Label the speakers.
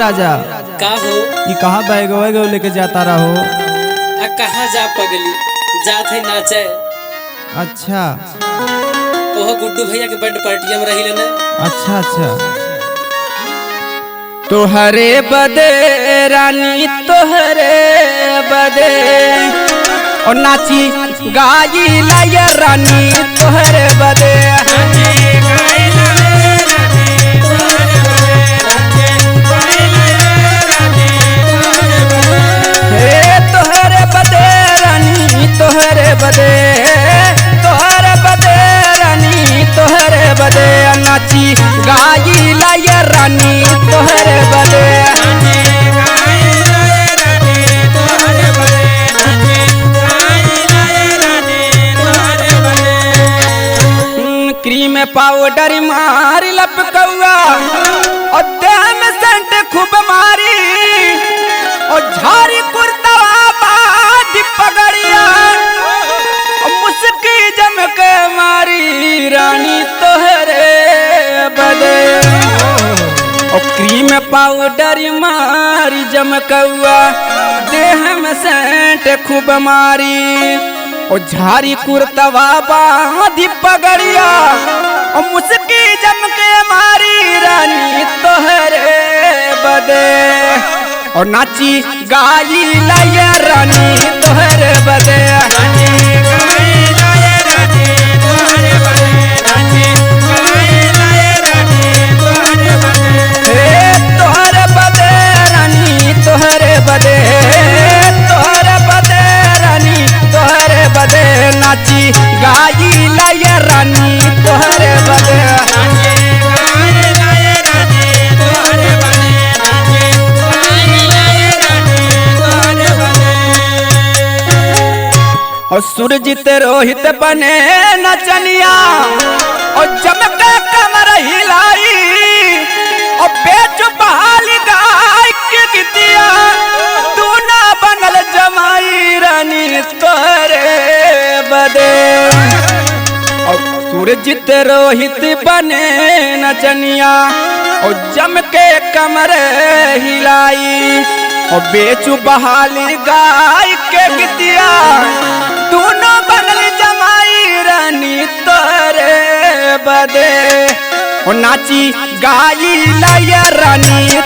Speaker 1: राजा
Speaker 2: का हो?
Speaker 1: ये कहाँ बैग वैग लेके जाता रहो?
Speaker 2: कहाँ जा पगली जात है नाचे।
Speaker 1: अच्छा
Speaker 2: ओह गुड्डू भैया के बर्थडे पार्टी में रही ना।
Speaker 1: अच्छा अच्छा। तोहरे बदे रानी तोहरे बदे और नाची गाई लाया रानी तोहरे बदे। तोहरे बदे रानी तोहरे बदे तोहरे बदे रानी तोहरे बदे नाची गाई लाया रानी तोहरे बदे। क्रीम पाउडर मारी लपकौआ और देह में सेंट खूब मारी और झारी कुर्ता बाधी पगड़िया और मुस्की जमके मारी रानी तोहरे बदे। और क्रीम पाउडर मारी जमकौआ देह में सेंट खूब मारी और झारी कुर्तवा बाधी पगड़िया और मुस्की जमके मारी रानी तोहरे बदे। और नाची गाई लाया रानी तोहरे बदे। तोहरे बदे रानी तोहरे बदे तोहरे बदे रानी तोहरे बदे नाची गाई लाया रानी तोहरे बदे। और सुरजीत रोहित बने नचनिया और जमके कमर हिलाई और बेच बहाल गाय के गितिया तू ना बनल जमाई रानी तोहरे बदे। और सुरजीत रोहित बने नचनिया और जमके कमर हिलाई और बेचू बहाली गाय के गितिया दोनों बनल जमाई रानी तोहरे बदे। और नाची गाई लाया रानी